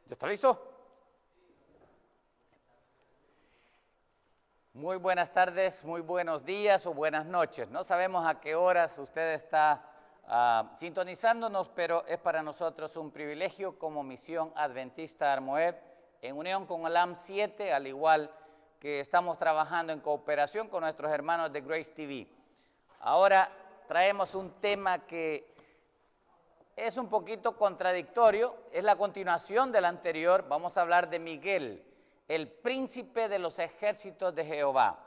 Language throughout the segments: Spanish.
¿Ya está listo? Muy buenas tardes, muy buenos días o buenas noches. No sabemos a qué horas usted está sintonizándonos, pero es para nosotros un privilegio como Misión Adventista Armoed, en unión con Olam 7, al igual que estamos trabajando en cooperación con nuestros hermanos de Grace TV. Ahora traemos un tema que es un poquito contradictorio, es la continuación del anterior. Vamos a hablar de Miguel, el príncipe de los ejércitos de Jehová.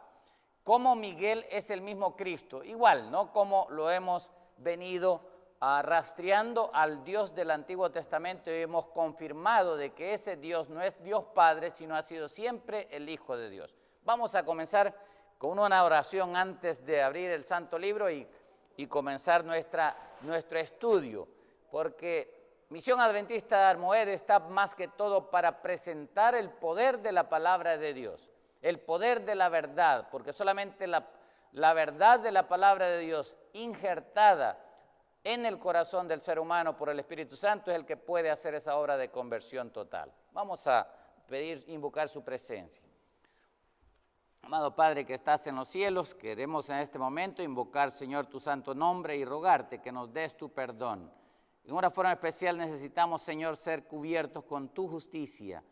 Cómo Miguel es el mismo Cristo, igual, ¿no? Como lo hemos venido rastreando al Dios del Antiguo Testamento y hemos confirmado de que ese Dios no es Dios Padre, sino ha sido siempre el Hijo de Dios. Vamos a comenzar con una oración antes de abrir el Santo Libro y comenzar nuestro estudio, porque Misión Adventista Armoed está más que todo para presentar el poder de la palabra de Dios, el poder de la verdad, porque solamente la verdad de la palabra de Dios injertada en el corazón del ser humano por el Espíritu Santo es el que puede hacer esa obra de conversión total. Vamos a invocar su presencia. Amado Padre que estás en los cielos, queremos en este momento invocar, Señor, tu santo nombre y rogarte que nos des tu perdón. En una forma especial necesitamos, Señor, ser cubiertos con tu justicia,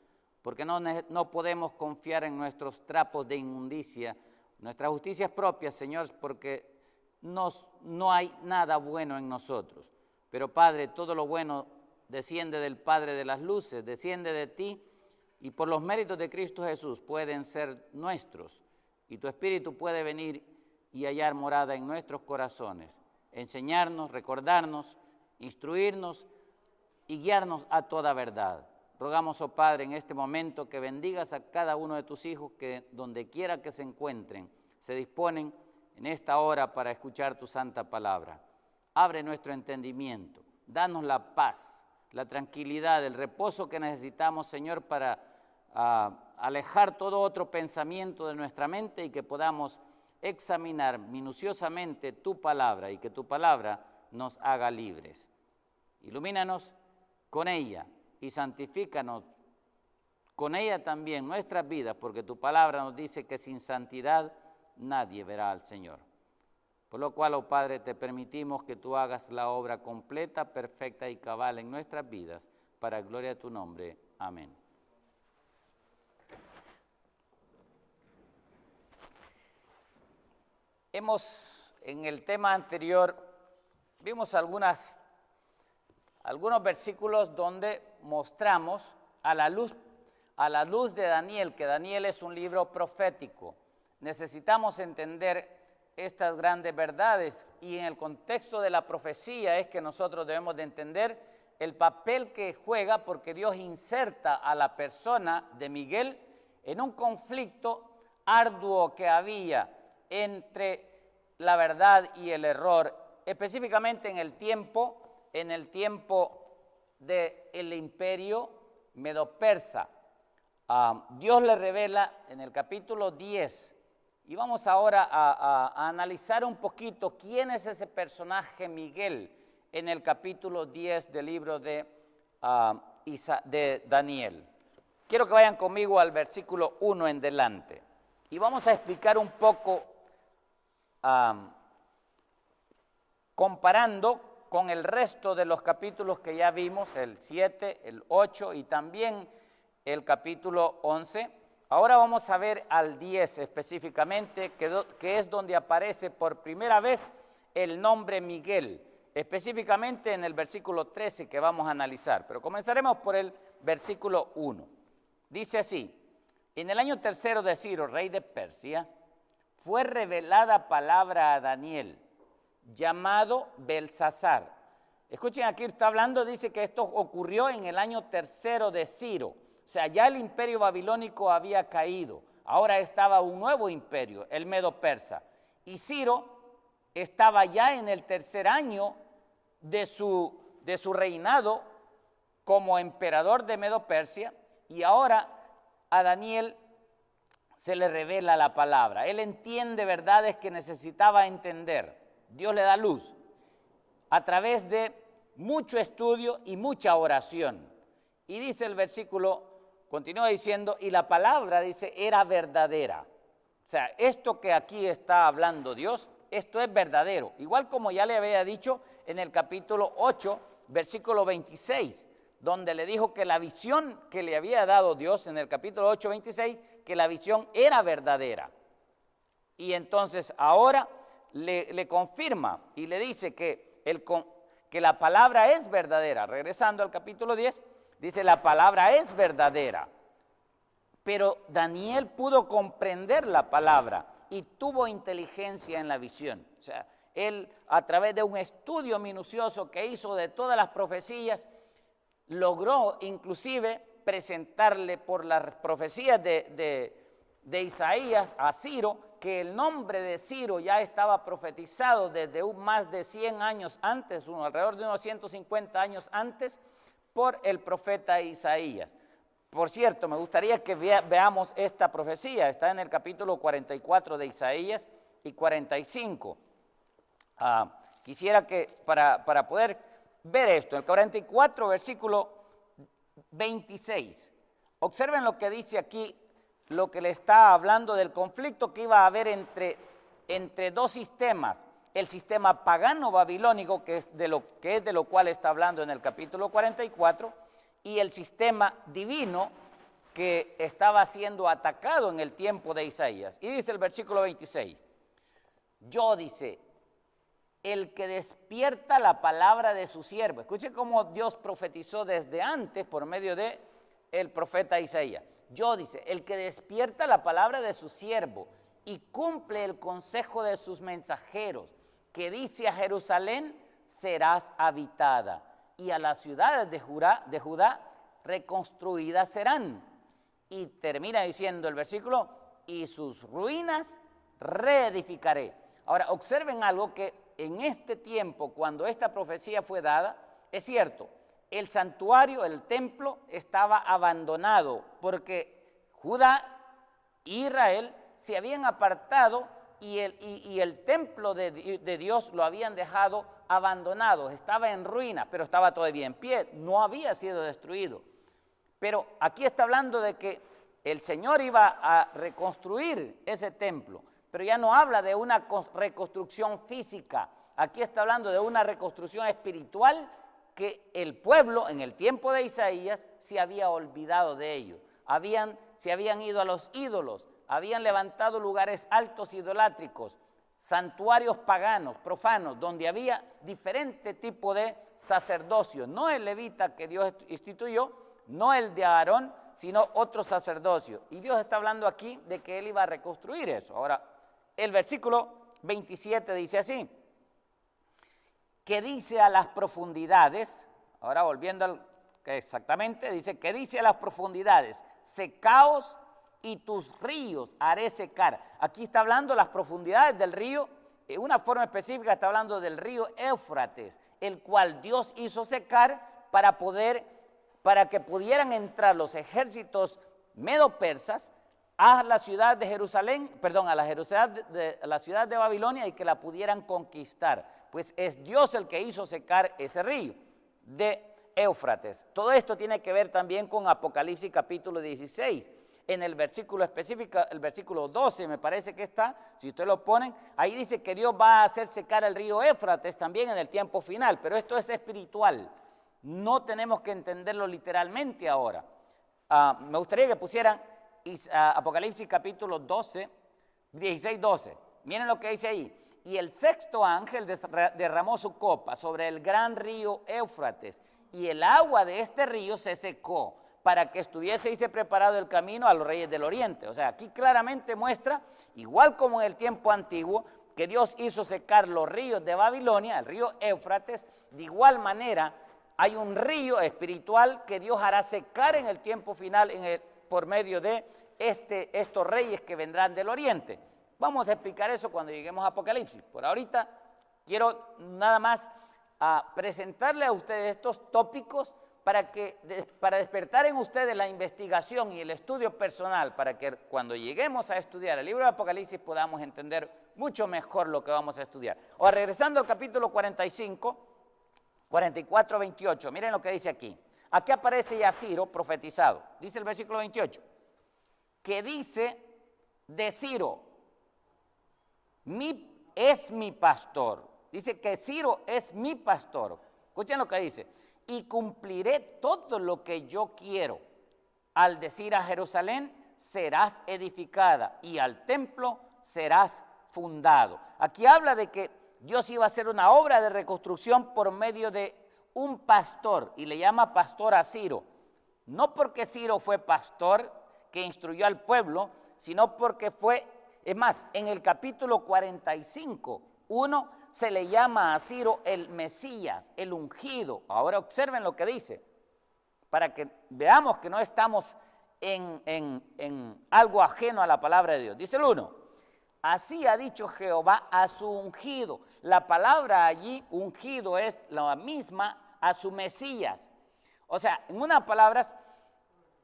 porque no podemos confiar en nuestros trapos de inmundicia, nuestras justicias propias, Señor, porque no hay nada bueno en nosotros. Pero, Padre, todo lo bueno desciende del Padre de las luces, desciende de ti, y por los méritos de Cristo Jesús pueden ser nuestros, y tu Espíritu puede venir y hallar morada en nuestros corazones, enseñarnos, recordarnos, instruirnos y guiarnos a toda verdad. Rogamos, oh Padre, en este momento que bendigas a cada uno de tus hijos que donde quiera que se encuentren, se disponen en esta hora para escuchar tu santa palabra. Abre nuestro entendimiento, danos la paz, la tranquilidad, el reposo que necesitamos, Señor, para alejar todo otro pensamiento de nuestra mente y que podamos examinar minuciosamente tu palabra y que tu palabra nos haga libres. Ilumínanos con ella y santifícanos con ella también nuestras vidas, porque tu palabra nos dice que sin santidad nadie verá al Señor. Por lo cual, oh Padre, te permitimos que tú hagas la obra completa, perfecta y cabal en nuestras vidas, para gloria de tu nombre. Amén. En el tema anterior, vimos algunos versículos donde mostramos a la luz de Daniel, que Daniel es un libro profético. Necesitamos entender estas grandes verdades y en el contexto de la profecía es que nosotros debemos de entender el papel que juega, porque Dios inserta a la persona de Miguel en un conflicto arduo que había entre la verdad y el error, específicamente en el tiempo del imperio medo-persa. Dios le revela en el capítulo 10, y vamos ahora a analizar un poquito quién es ese personaje Miguel en el capítulo 10 del libro de Daniel. Quiero que vayan conmigo al versículo 1 en delante, y vamos a explicar un poco comparando con el resto de los capítulos que ya vimos, el 7, el 8 y también el capítulo 11. Ahora vamos a ver al 10 específicamente, que es donde aparece por primera vez el nombre Miguel, específicamente en el versículo 13 que vamos a analizar. Pero comenzaremos por el versículo 1. Dice así: en el año tercero de Ciro, rey de Persia, fue revelada palabra a Daniel, llamado Belsasar. Escuchen, aquí está hablando, dice que esto ocurrió en el año tercero de Ciro. O sea, ya el imperio babilónico había caído. Ahora estaba un nuevo imperio, el medo-persa. Y Ciro estaba ya en el tercer año de su reinado como emperador de Medo-Persia. Y ahora a Daniel se le revela la palabra. Él entiende verdades que necesitaba entender. Dios le da luz a través de mucho estudio y mucha oración. Y dice el versículo, continúa diciendo, y la palabra, dice, era verdadera. O sea, esto que aquí está hablando Dios, esto es verdadero. Igual como ya le había dicho en el capítulo 8, versículo 26, donde le dijo que la visión que le había dado Dios en el capítulo 8, 26, que la visión era verdadera. Y entonces ahora le confirma y le dice que la palabra es verdadera. Regresando al capítulo 10, dice la palabra es verdadera. Pero Daniel pudo comprender la palabra y tuvo inteligencia en la visión. O sea, él a través de un estudio minucioso que hizo de todas las profecías, logró inclusive presentarle por las profecías de Isaías a Ciro, que el nombre de Ciro ya estaba profetizado desde más de 100 años antes, alrededor de unos 150 años antes, por el profeta Isaías. Por cierto, me gustaría que veamos esta profecía, está en el capítulo 44 de Isaías y 45. Quisiera que para poder ver esto, el 44, versículo 26, observen lo que dice aquí, lo que le está hablando del conflicto que iba a haber entre dos sistemas, el sistema pagano babilónico, que es de lo cual está hablando en el capítulo 44, y el sistema divino que estaba siendo atacado en el tiempo de Isaías. Y dice el versículo 26, yo, dice, el que despierta la palabra de su siervo. Escuchen cómo Dios profetizó desde antes por medio de el profeta Isaías. Yo, dice, el que despierta la palabra de su siervo y cumple el consejo de sus mensajeros, que dice a Jerusalén, serás habitada, y a las ciudades de Judá reconstruidas serán. Y termina diciendo el versículo, y sus ruinas reedificaré. Ahora, observen algo que en este tiempo, cuando esta profecía fue dada, es cierto, el santuario, el templo, estaba abandonado porque Judá e Israel se habían apartado y el templo de Dios lo habían dejado abandonado, estaba en ruina, pero estaba todavía en pie, no había sido destruido. Pero aquí está hablando de que el Señor iba a reconstruir ese templo, pero ya no habla de una reconstrucción física, aquí está hablando de una reconstrucción espiritual que el pueblo en el tiempo de Isaías se había olvidado de ello. Se habían ido a los ídolos, habían levantado lugares altos idolátricos, santuarios paganos, profanos, donde había diferente tipo de sacerdocio, no el levita que Dios instituyó, no el de Aarón, sino otro sacerdocio. Y Dios está hablando aquí de que Él iba a reconstruir eso. Ahora, el versículo 27 dice así, que dice a las profundidades, ahora volviendo al que exactamente, dice que dice a las profundidades, secaos y tus ríos haré secar. Aquí está hablando las profundidades del río, en una forma específica está hablando del río Éufrates, el cual Dios hizo secar para que pudieran entrar los ejércitos medo-persas a la ciudad de Jerusalén, perdón, a la ciudad de Babilonia y que la pudieran conquistar. Pues es Dios el que hizo secar ese río de Éufrates. Todo esto tiene que ver también con Apocalipsis capítulo 16. En el versículo específico, el versículo 12 me parece que está, si ustedes lo ponen, ahí dice que Dios va a hacer secar el río Éufrates también en el tiempo final, pero esto es espiritual. No tenemos que entenderlo literalmente ahora. Me gustaría que pusieran Apocalipsis capítulo 12, 16, 12. Miren lo que dice ahí. Y el sexto ángel derramó su copa sobre el gran río Éufrates, y el agua de este río se secó, para que estuviese y se preparado el camino a los reyes del oriente. O sea, aquí claramente muestra, igual como en el tiempo antiguo, que Dios hizo secar los ríos de Babilonia, el río Éufrates. De igual manera, hay un río espiritual que Dios hará secar en el tiempo final por medio de estos reyes que vendrán del oriente. Vamos a explicar eso cuando lleguemos a Apocalipsis. Por ahorita quiero nada más presentarle a ustedes estos tópicos para despertar en ustedes la investigación y el estudio personal, para que cuando lleguemos a estudiar el libro de Apocalipsis podamos entender mucho mejor lo que vamos a estudiar. Ahora, regresando al capítulo 45, 44, 28, miren lo que dice aquí. aquí aparece ya Ciro profetizado. Dice el versículo 28, que dice de Ciro, es mi pastor. Dice que Ciro es mi pastor. Escuchen lo que dice. Y cumpliré todo lo que yo quiero. Al decir a Jerusalén, serás edificada, y al templo serás fundado. Aquí habla de que Dios iba a hacer una obra de reconstrucción por medio de un pastor, y le llama pastor a Ciro. No porque Ciro fue pastor que instruyó al pueblo, sino porque fue, es más, en el capítulo 45, 1, se le llama a Ciro el Mesías, el ungido. Ahora observen lo que dice, para que veamos que no estamos en algo ajeno a la palabra de Dios. Dice el 1, así ha dicho Jehová a su ungido. La palabra allí, ungido, es la misma a su Mesías. O sea, en unas palabras,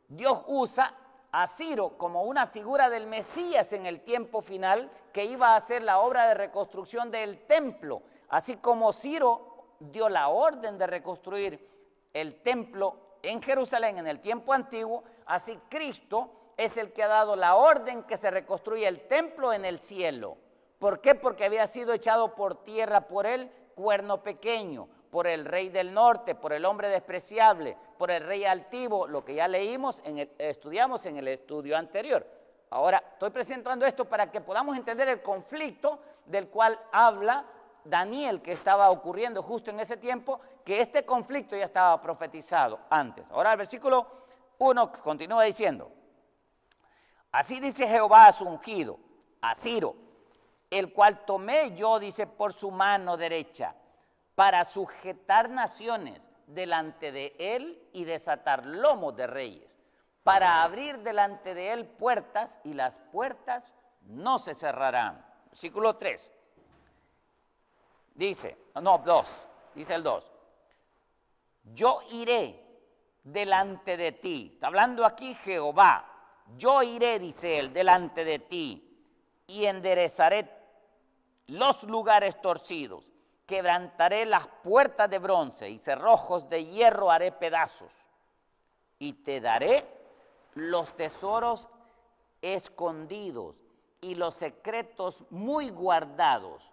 Dios usa a Ciro como una figura del Mesías en el tiempo final, que iba a hacer la obra de reconstrucción del templo. Así como Ciro dio la orden de reconstruir el templo en Jerusalén en el tiempo antiguo, así Cristo es el que ha dado la orden que se reconstruya el templo en el cielo. ¿Por qué? Porque había sido echado por tierra por el cuerno pequeño, por el rey del norte, por el hombre despreciable, por el rey altivo, lo que ya leímos, estudiamos en el estudio anterior. Ahora, estoy presentando esto para que podamos entender el conflicto del cual habla Daniel, que estaba ocurriendo justo en ese tiempo, que este conflicto ya estaba profetizado antes. Ahora el versículo 1 continúa diciendo, así dice Jehová a su ungido, a Ciro, el cual tomé yo, dice, por su mano derecha, para sujetar naciones delante de él y desatar lomos de reyes, para abrir delante de él puertas, y las puertas no se cerrarán. Versículo 3. Dice, no, 2, dice el 2. Yo iré delante de ti. Está hablando aquí Jehová. Yo iré, dice él, delante de ti, y enderezaré los lugares torcidos. Quebrantaré las puertas de bronce, y cerrojos de hierro haré pedazos. Y te daré los tesoros escondidos y los secretos muy guardados,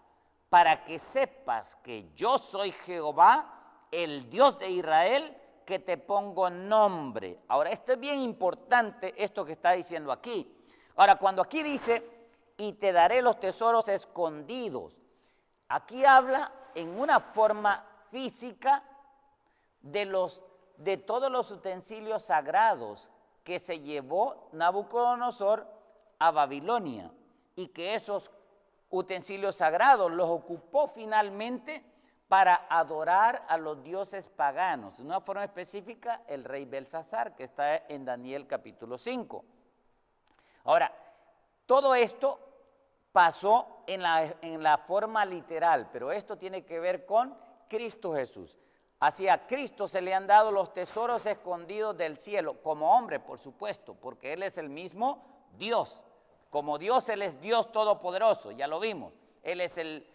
para que sepas que yo soy Jehová, el Dios de Israel, que te pongo nombre. Ahora, esto es bien importante, esto que está diciendo aquí. Ahora, cuando aquí dice, y te daré los tesoros escondidos, aquí habla en una forma física de todos los utensilios sagrados que se llevó Nabucodonosor a Babilonia, y que esos utensilios sagrados los ocupó finalmente para adorar a los dioses paganos. De una forma específica, el rey Belsasar, que está en Daniel capítulo 5. Ahora, todo esto pasó en la forma literal, pero esto tiene que ver con Cristo Jesús. Así a Cristo se le han dado los tesoros escondidos del cielo, como hombre, por supuesto, porque Él es el mismo Dios. Como Dios, Él es Dios todopoderoso, ya lo vimos. Él es el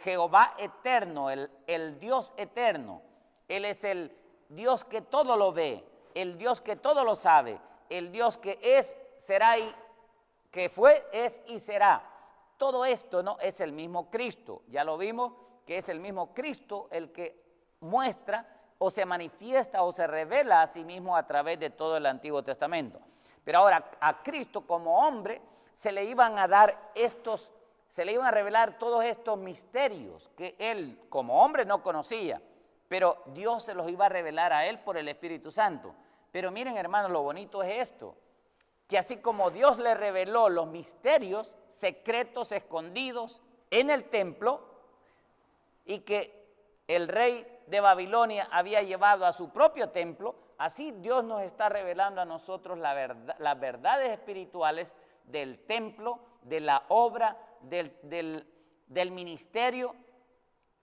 Jehová eterno, el Dios eterno. Él es el Dios que todo lo ve, el Dios que todo lo sabe, el Dios que es, será y que fue, es y será. Todo esto no es el mismo Cristo. Ya lo vimos que es el mismo Cristo el que muestra o se manifiesta o se revela a sí mismo a través de todo el Antiguo Testamento. Pero ahora a Cristo como hombre se le iban a dar se le iban a revelar todos estos misterios que él como hombre no conocía, pero Dios se los iba a revelar a él por el Espíritu Santo. Pero miren, hermanos, lo bonito es esto, que así como Dios le reveló los misterios secretos escondidos en el templo y que el rey de Babilonia había llevado a su propio templo, así Dios nos está revelando a nosotros las verdades espirituales del templo, de la obra, del ministerio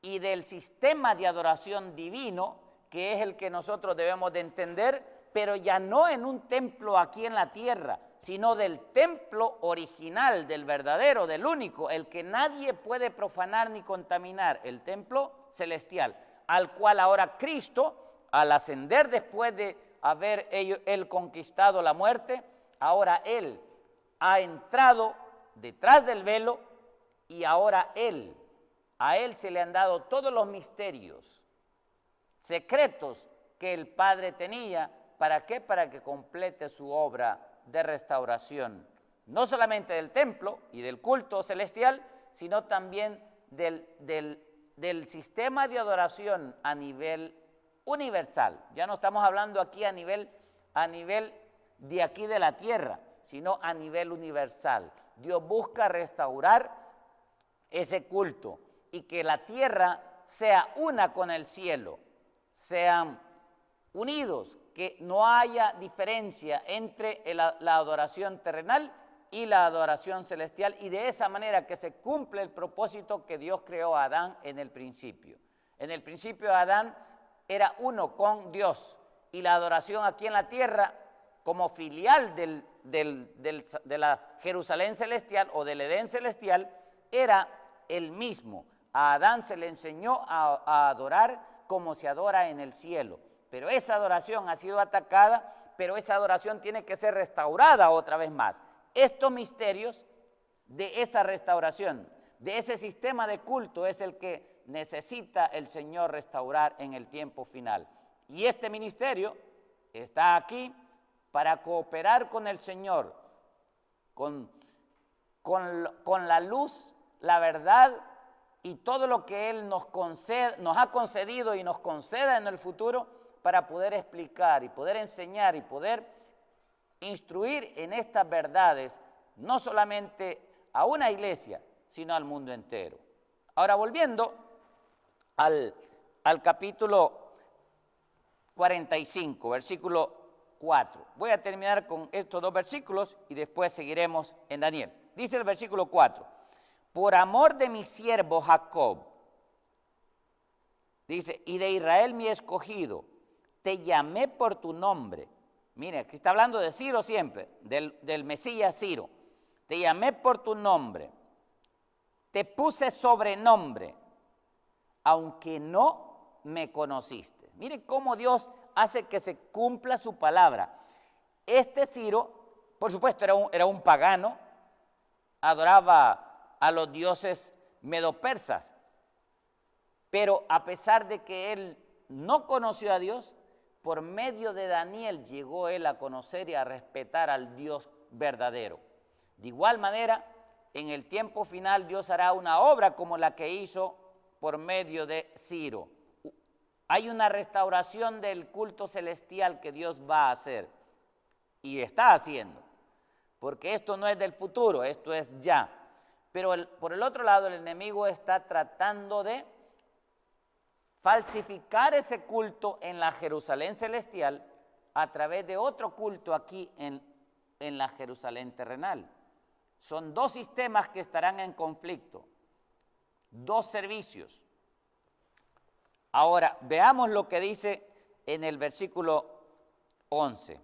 y del sistema de adoración divino, que es el que nosotros debemos de entender, pero ya no en un templo aquí en la tierra, sino del templo original, del verdadero, del único, el que nadie puede profanar ni contaminar, el templo celestial, al cual ahora Cristo al ascender después de haber él conquistado la muerte, ahora él ha entrado detrás del velo y ahora a él se le han dado todos los misterios secretos que el Padre tenía. ¿Para qué? Para que complete su obra de restauración, no solamente del templo y del culto celestial, sino también del sistema de adoración a nivel universal. Ya no estamos hablando aquí a nivel de aquí de la tierra, sino a nivel universal. Dios busca restaurar ese culto y que la tierra sea una con el cielo, sean unidos, que no haya diferencia entre la adoración terrenal y la adoración celestial, y de esa manera que se cumple el propósito que Dios creó a Adán en el principio. En el principio Adán era uno con Dios, y la adoración aquí en la tierra, como filial de la Jerusalén celestial o del Edén celestial, era el mismo. A Adán se le enseñó a adorar como se adora en el cielo, pero esa adoración ha sido atacada, pero esa adoración tiene que ser restaurada otra vez más. Estos misterios de esa restauración, de ese sistema de culto, es el que necesita el Señor restaurar en el tiempo final. Y este ministerio está aquí para cooperar con el Señor, con la luz, la verdad y todo lo que Él nos ha concedido y nos conceda en el futuro, para poder explicar y poder enseñar y poder instruir en estas verdades, no solamente a una iglesia, sino al mundo entero. Ahora, volviendo al capítulo 45, versículo 4. Voy a terminar con estos dos versículos y después seguiremos en Daniel. Dice el versículo 4, por amor de mi siervo Jacob, dice, y de Israel mi escogido, te llamé por tu nombre. Mire, aquí está hablando de Ciro siempre, del Mesías Ciro. Te llamé por tu nombre, te puse sobrenombre, aunque no me conociste. Mire cómo Dios hace que se cumpla su palabra. Este Ciro, por supuesto, era un pagano, adoraba a los dioses medopersas, pero a pesar de que él no conoció a Dios, por medio de Daniel llegó él a conocer y a respetar al Dios verdadero. De igual manera, en el tiempo final Dios hará una obra como la que hizo por medio de Ciro. Hay una restauración del culto celestial que Dios va a hacer y está haciendo, porque esto no es del futuro, esto es ya. Pero por el otro lado, el enemigo está tratando de falsificar ese culto en la Jerusalén celestial a través de otro culto aquí en la Jerusalén terrenal. Son dos sistemas que estarán en conflicto, dos servicios. Ahora, veamos lo que dice en el versículo 11.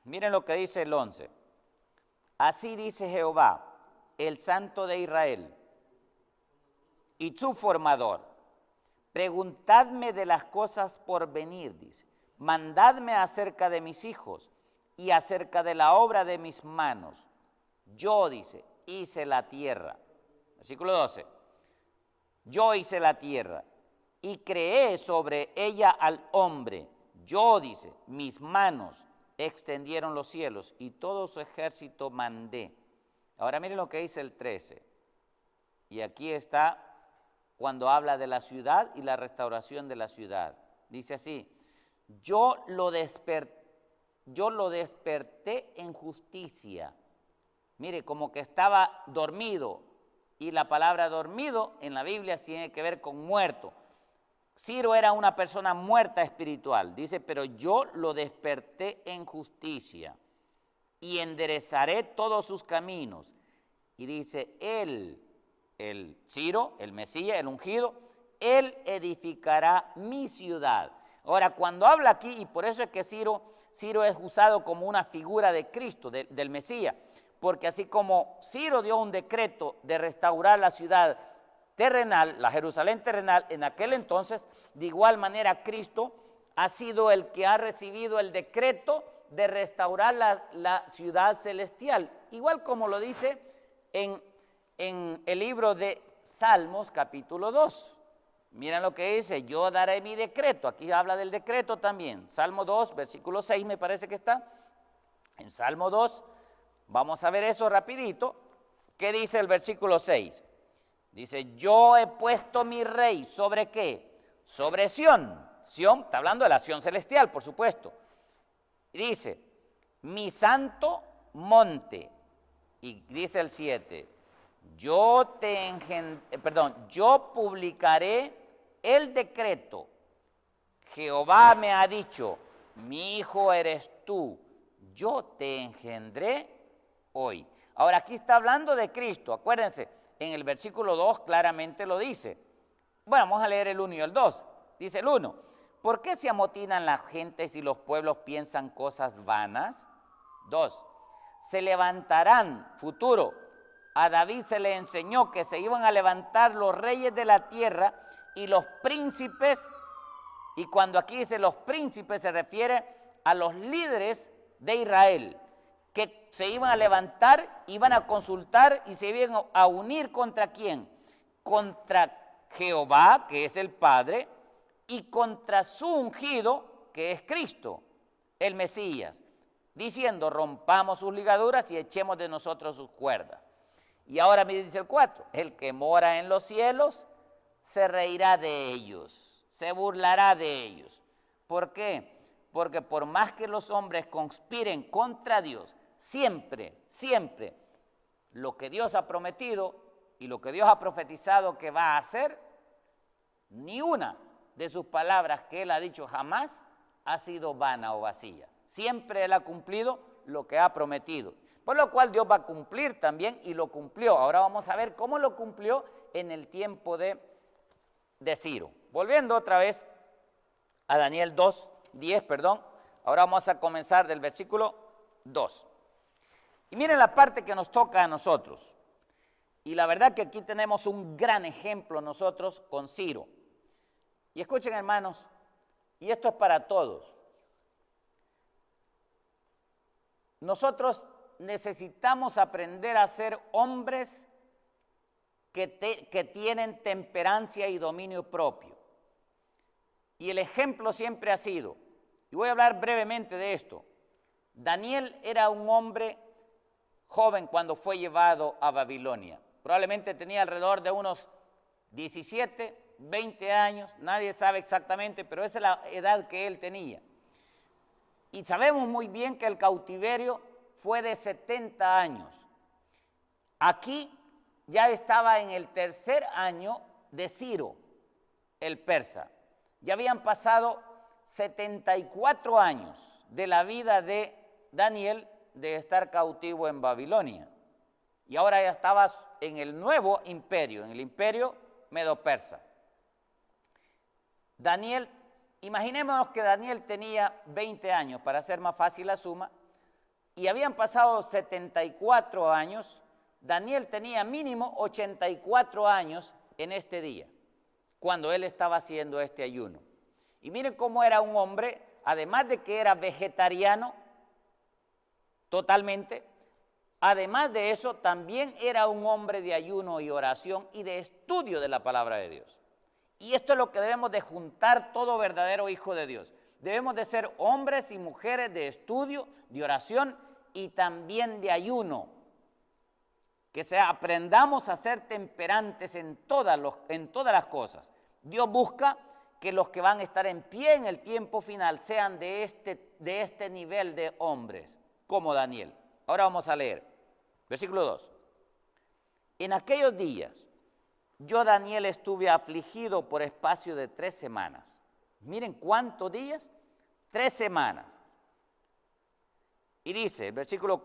Miren lo que dice el 11. Así dice Jehová, el Santo de Israel, y su formador. Preguntadme de las cosas por venir, dice. Mandadme acerca de mis hijos y acerca de la obra de mis manos. Yo, dice, hice la tierra. Versículo 12. Yo hice la tierra y creé sobre ella al hombre. Yo, dice, mis manos extendieron los cielos y todo su ejército mandé. Ahora miren lo que dice el 13. Y aquí está cuando habla de la ciudad y la restauración de la ciudad. Dice así, yo lo desperté en justicia. Mire, como que estaba dormido, y la palabra dormido en la Biblia tiene que ver con muerto. Ciro era una persona muerta espiritual, dice, pero yo lo desperté en justicia y enderezaré todos sus caminos. Y dice, el Ciro, el Mesías, el ungido, él edificará mi ciudad. Ahora, cuando habla aquí, y por eso es que Ciro es usado como una figura de Cristo, del Mesías, porque así como Ciro dio un decreto de restaurar la ciudad terrenal, la Jerusalén terrenal, en aquel entonces, de igual manera Cristo ha sido el que ha recibido el decreto de restaurar la ciudad celestial. Igual como lo dice en el libro de Salmos capítulo 2. Miren lo que dice, yo daré mi decreto. Aquí habla del decreto también. Salmo 2, versículo 6 me parece que está. En Salmo 2, vamos a ver eso rapidito. ¿Qué dice el versículo 6? Dice, yo he puesto mi rey, ¿sobre qué? Sobre Sión. Sión, está hablando de la Sión celestial, por supuesto. Y dice, mi santo monte. Y dice el 7, yo publicaré el decreto. Jehová me ha dicho, mi hijo eres tú, yo te engendré hoy. Ahora aquí está hablando de Cristo, acuérdense, en el versículo 2 claramente lo dice. Bueno, vamos a leer el 1 y el 2. Dice el 1, ¿por qué se amotinan las gentes y los pueblos piensan cosas vanas? 2, se levantarán, futuro. A David se le enseñó que se iban a levantar los reyes de la tierra y los príncipes, y cuando aquí dice los príncipes se refiere a los líderes de Israel, que se iban a levantar, iban a consultar y se iban a unir ¿contra quién? Contra Jehová, que es el Padre, y contra su ungido, que es Cristo, el Mesías, diciendo, rompamos sus ligaduras y echemos de nosotros sus cuerdas. Y ahora me dice el 4, el que mora en los cielos se reirá de ellos, se burlará de ellos. ¿Por qué? Porque por más que los hombres conspiren contra Dios, siempre, siempre, lo que Dios ha prometido y lo que Dios ha profetizado que va a hacer, ni una de sus palabras que Él ha dicho jamás ha sido vana o vacía. Siempre Él ha cumplido lo que ha prometido. Por lo cual Dios va a cumplir también y lo cumplió. Ahora vamos a ver cómo lo cumplió en el tiempo de Ciro. Volviendo otra vez a Daniel 2:10, perdón. Ahora vamos a comenzar del versículo 2. Y miren la parte que nos toca a nosotros. Y la verdad que aquí tenemos un gran ejemplo nosotros con Ciro. Y escuchen, hermanos, y esto es para todos. Nosotros necesitamos aprender a ser hombres que tienen temperancia y dominio propio. Y el ejemplo siempre ha sido, y voy a hablar brevemente de esto, Daniel era un hombre joven cuando fue llevado a Babilonia. Probablemente tenía alrededor de unos 17, 20 años, nadie sabe exactamente, pero esa es la edad que él tenía. Y sabemos muy bien que el cautiverio fue de 70 años. Aquí ya estaba en el tercer año de Ciro, el persa. Ya habían pasado 74 años de la vida de Daniel de estar cautivo en Babilonia. Y ahora ya estaba en el nuevo imperio, en el imperio medo-persa. Daniel, imaginémonos que Daniel tenía 20 años, para hacer más fácil la suma, y habían pasado 74 años, Daniel tenía mínimo 84 años en este día, cuando él estaba haciendo este ayuno. Y miren cómo era un hombre, además de que era vegetariano totalmente, además de eso también era un hombre de ayuno y oración y de estudio de la palabra de Dios. Y esto es lo que debemos de juntar todo verdadero hijo de Dios. Debemos de ser hombres y mujeres de estudio, de oración y también de ayuno. Que aprendamos a ser temperantes en todas las cosas. Dios busca que los que van a estar en pie en el tiempo final sean de este nivel de hombres, como Daniel. Ahora vamos a leer, versículo 2. En aquellos días, yo Daniel estuve afligido por espacio de 3 semanas. Miren cuántos días, 3 semanas. Y dice, versículo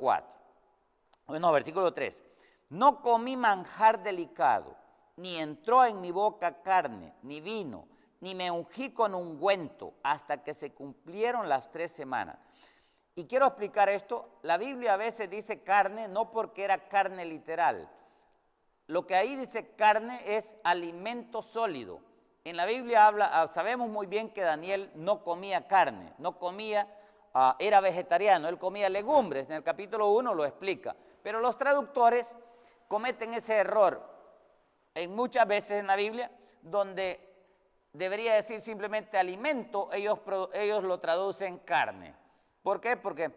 3. No comí manjar delicado, ni entró en mi boca carne, ni vino, ni me ungí con ungüento, hasta que se cumplieron las 3 semanas. Y quiero explicar esto, la Biblia a veces dice carne, no porque era carne literal. Lo que ahí dice carne es alimento sólido, En la Biblia sabemos muy bien que Daniel no comía carne, no comía, era vegetariano, él comía legumbres, en el capítulo 1 lo explica. Pero los traductores cometen ese error en muchas veces en la Biblia, donde debería decir simplemente alimento, ellos lo traducen carne. ¿Por qué? Porque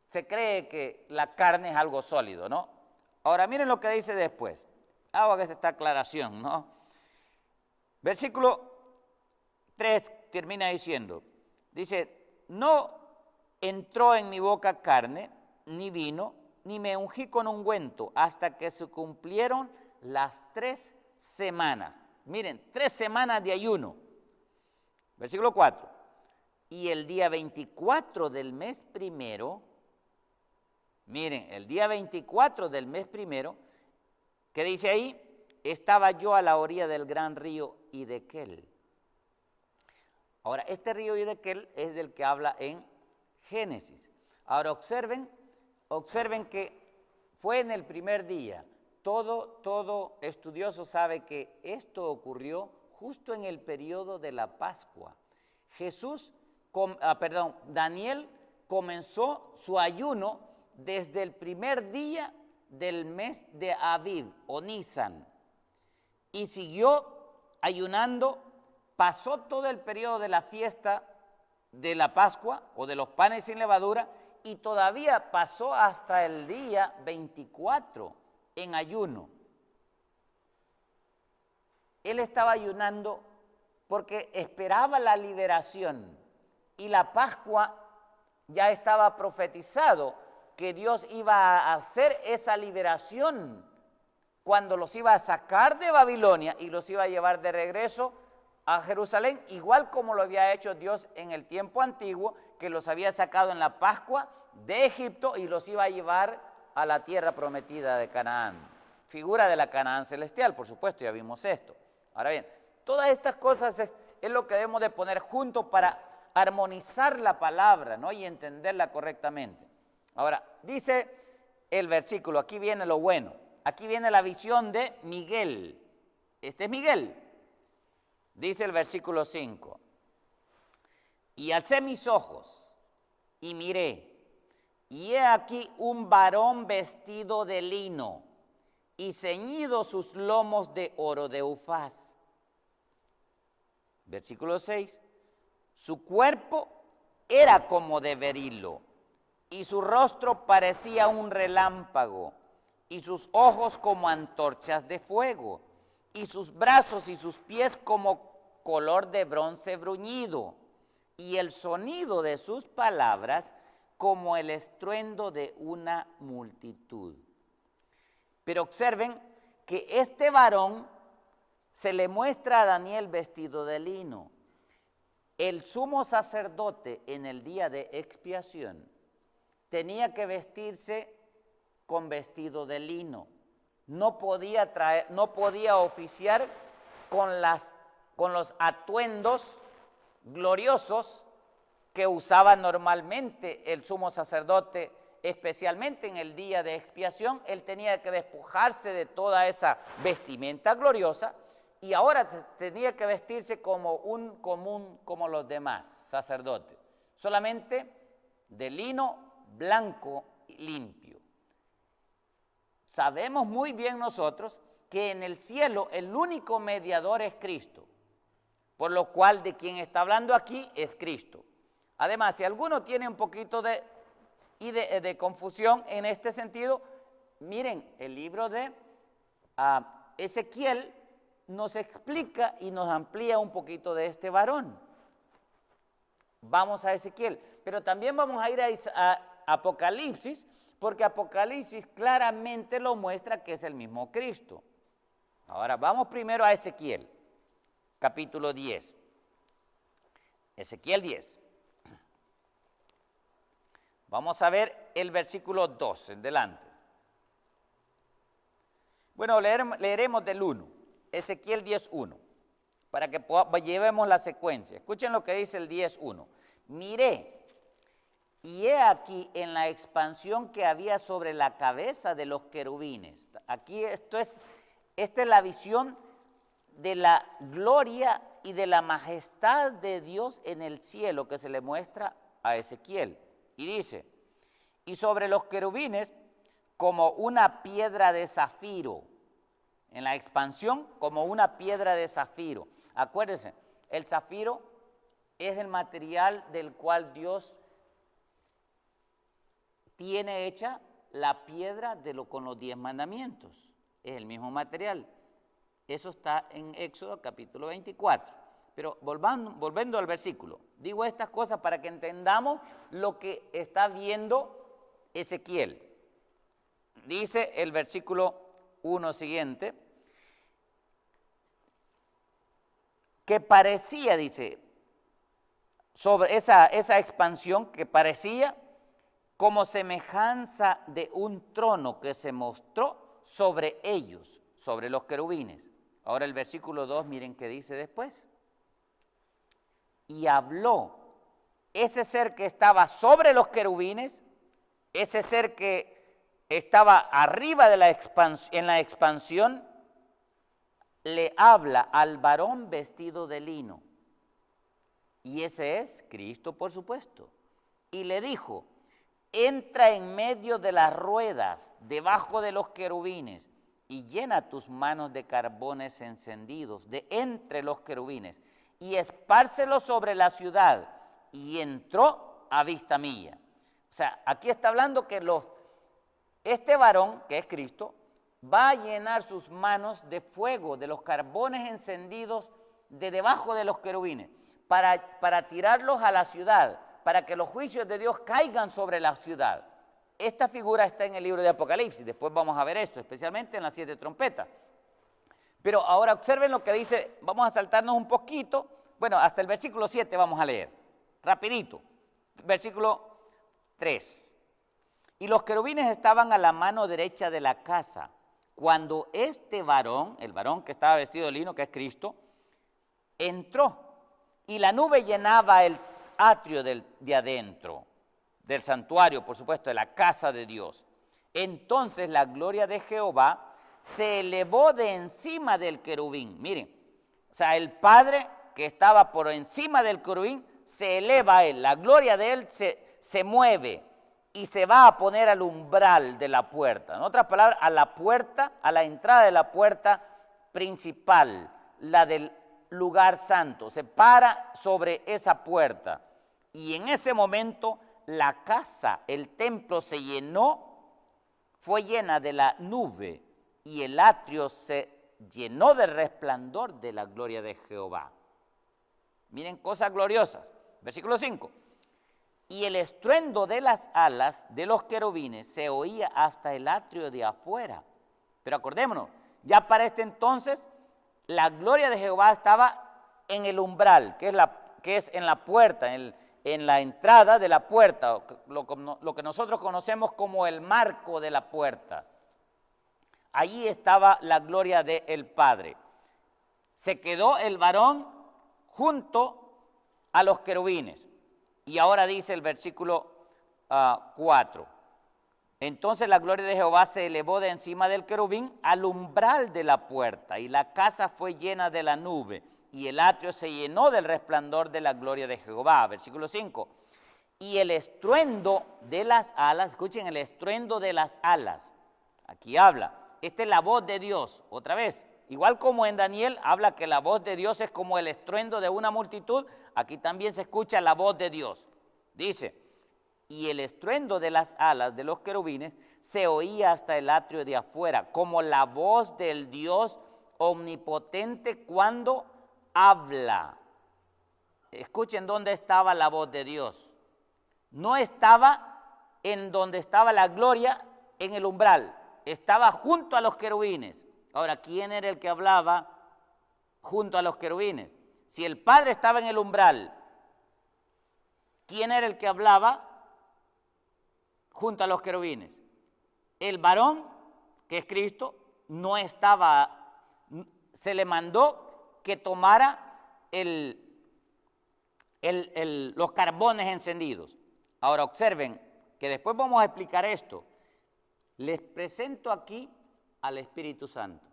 se cree que la carne es algo sólido, ¿no? Ahora miren lo que dice después. Hago esta aclaración, ¿no? Versículo 3 termina diciendo, dice, no entró en mi boca carne, ni vino, ni me ungí con ungüento, hasta que se cumplieron las 3 semanas. Miren, 3 semanas de ayuno. Versículo 4. Y el día 24 del mes primero, miren, el día 24 del mes primero, ¿qué dice ahí? Estaba yo a la orilla del gran río Hiddekel. Ahora, este río Hiddekel es del que habla en Génesis. Ahora, observen que fue en el primer día. Todo estudioso sabe que esto ocurrió justo en el periodo de la Pascua. Daniel comenzó su ayuno desde el primer día del mes de Aviv o Nisan y siguió ayunando, pasó todo el periodo de la fiesta de la Pascua o de los panes sin levadura y todavía pasó hasta el día 24 en ayuno. Él estaba ayunando porque esperaba la liberación y la Pascua ya estaba profetizado que Dios iba a hacer esa liberación cuando los iba a sacar de Babilonia y los iba a llevar de regreso a Jerusalén, igual como lo había hecho Dios en el tiempo antiguo, que los había sacado en la Pascua de Egipto y los iba a llevar a la tierra prometida de Canaán. Figura de la Canaán celestial, por supuesto, ya vimos esto. Ahora bien, todas estas cosas es lo que debemos de poner juntos para armonizar la palabra, ¿no? Y entenderla correctamente. Ahora, dice el versículo, aquí viene lo bueno, aquí viene la visión de Miguel. Este es Miguel. Dice el versículo 5, y alcé mis ojos y miré, y he aquí un varón vestido de lino y ceñido sus lomos de oro de Ufaz. Versículo 6, su cuerpo era como de berilo, y su rostro parecía un relámpago, y sus ojos como antorchas de fuego, y sus brazos y sus pies como color de bronce bruñido, y el sonido de sus palabras como el estruendo de una multitud. Pero observen que este varón se le muestra a Daniel vestido de lino. El sumo sacerdote en el día de expiación tenía que vestirse con vestido de lino. No podía oficiar con los atuendos gloriosos que usaba normalmente el sumo sacerdote, especialmente en el día de expiación. Él tenía que despojarse de toda esa vestimenta gloriosa y ahora tenía que vestirse como un común como los demás sacerdotes, solamente de lino blanco y limpio. Sabemos muy bien nosotros que en el cielo el único mediador es Cristo, por lo cual de quien está hablando aquí es Cristo. Además, si alguno tiene un poquito de confusión en este sentido, miren, el libro de Ezequiel nos explica y nos amplía un poquito de este varón. Vamos a Ezequiel, pero también vamos a ir a Apocalipsis, porque Apocalipsis claramente lo muestra que es el mismo Cristo. Ahora, vamos primero a Ezequiel, capítulo 10. Ezequiel 10. Vamos a ver el versículo 2 en delante. Bueno, leeremos del 1, Ezequiel 10:1, para que llevemos la secuencia. Escuchen lo que dice el 10:1. Miré, y he aquí en la expansión que había sobre la cabeza de los querubines. Aquí esta es la visión de la gloria y de la majestad de Dios en el cielo que se le muestra a Ezequiel. Y dice, y sobre los querubines como una piedra de zafiro, en la expansión como una piedra de zafiro. Acuérdense, el zafiro es el material del cual Dios tiene hecha la piedra con los 10 mandamientos. Es el mismo material. Eso está en Éxodo capítulo 24. Pero volviendo al versículo, digo estas cosas para que entendamos lo que está viendo Ezequiel. Dice el versículo 1 siguiente, que parecía, dice, sobre esa expansión que parecía como semejanza de un trono que se mostró sobre ellos, sobre los querubines. Ahora el versículo 2, miren qué dice después. Y habló ese ser que estaba sobre los querubines, ese ser que estaba arriba de en la expansión, le habla al varón vestido de lino. Y ese es Cristo, por supuesto. Y le dijo, entra en medio de las ruedas, debajo de los querubines, y llena tus manos de carbones encendidos, de entre los querubines, y espárcelos sobre la ciudad. Y entró a vista mía. O sea, aquí está hablando que este varón, que es Cristo, va a llenar sus manos de fuego, de los carbones encendidos de debajo de los querubines, para tirarlos a la ciudad, para que los juicios de Dios caigan sobre la ciudad. Esta figura está en el libro de Apocalipsis, después vamos a ver esto, especialmente en las 7 trompetas. Pero ahora observen lo que dice, vamos a saltarnos un poquito, bueno, hasta el versículo 7 vamos a leer, rapidito, versículo 3. Y los querubines estaban a la mano derecha de la casa, cuando este varón, el varón que estaba vestido de lino, que es Cristo, entró, y la nube llenaba el atrio de adentro, del santuario, por supuesto, de la casa de Dios. Entonces la gloria de Jehová se elevó de encima del querubín. Miren, o sea, el Padre que estaba por encima del querubín se eleva a él, la gloria de él se mueve y se va a poner al umbral de la puerta. En otras palabras, a la puerta, a la entrada de la puerta principal, la del lugar santo. Se para sobre esa puerta y en ese momento la casa, el templo se llenó, fue llena de la nube y el atrio se llenó del resplandor de la gloria de Jehová. Miren cosas gloriosas. Versículo 5. Y el estruendo de las alas de los querubines se oía hasta el atrio de afuera. Pero acordémonos, ya para este entonces la gloria de Jehová estaba en el umbral, que es en la puerta, en la entrada de la puerta, lo que nosotros conocemos como el marco de la puerta. Allí estaba la gloria del Padre. Se quedó el varón junto a los querubines. Y ahora dice el versículo 4. Entonces la gloria de Jehová se elevó de encima del querubín al umbral de la puerta, y la casa fue llena de la nube, y el atrio se llenó del resplandor de la gloria de Jehová. Versículo 5. Y el estruendo de las alas, escuchen, el estruendo de las alas. Aquí habla, esta es la voz de Dios, otra vez. Igual como en Daniel habla que la voz de Dios es como el estruendo de una multitud, aquí también se escucha la voz de Dios. Dice, y el estruendo de las alas de los querubines se oía hasta el atrio de afuera, como la voz del Dios omnipotente cuando habla. Escuchen dónde estaba la voz de Dios. No estaba en donde estaba la gloria en el umbral, estaba junto a los querubines. Ahora, ¿quién era el que hablaba junto a los querubines? Si el Padre estaba en el umbral, ¿quién era el que hablaba junto a los querubines? El varón, que es Cristo, no estaba, se le mandó que tomara los carbones encendidos. Ahora observen que después vamos a explicar esto. Les presento aquí al Espíritu Santo.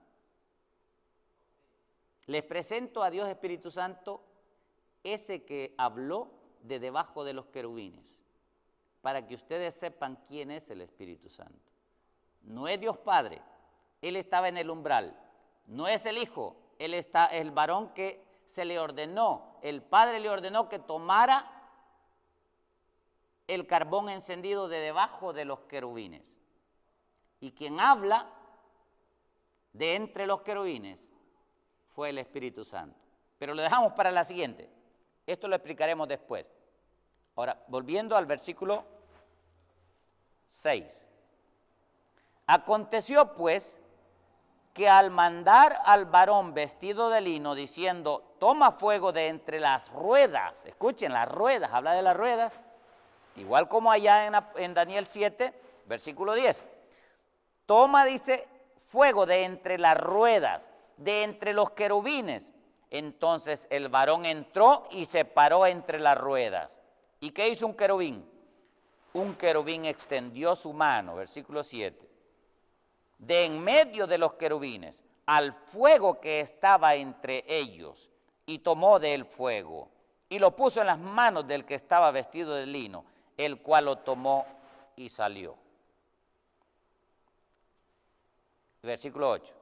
Les presento a Dios Espíritu Santo, ese que habló de debajo de los querubines, para que ustedes sepan quién es el Espíritu Santo. No es Dios Padre, Él estaba en el umbral. No es el Hijo, Él está, el varón que se le ordenó, el Padre le ordenó que tomara el carbón encendido de debajo de los querubines. Y quien habla de entre los querubines fue el Espíritu Santo. Pero lo dejamos para la siguiente. Esto lo explicaremos después. Ahora, volviendo al versículo 6. Aconteció pues que al mandar al varón vestido de lino diciendo, toma fuego de entre las ruedas, escuchen, las ruedas, habla de las ruedas, igual como allá en Daniel 7, versículo 10. Toma, dice, fuego de entre las ruedas, de entre los querubines. Entonces el varón entró y se paró entre las ruedas. ¿Y qué hizo un querubín? Un querubín extendió su mano, versículo 7, de en medio de los querubines, al fuego que estaba entre ellos, y tomó del fuego, y lo puso en las manos del que estaba vestido de lino, el cual lo tomó y salió. Versículo 8.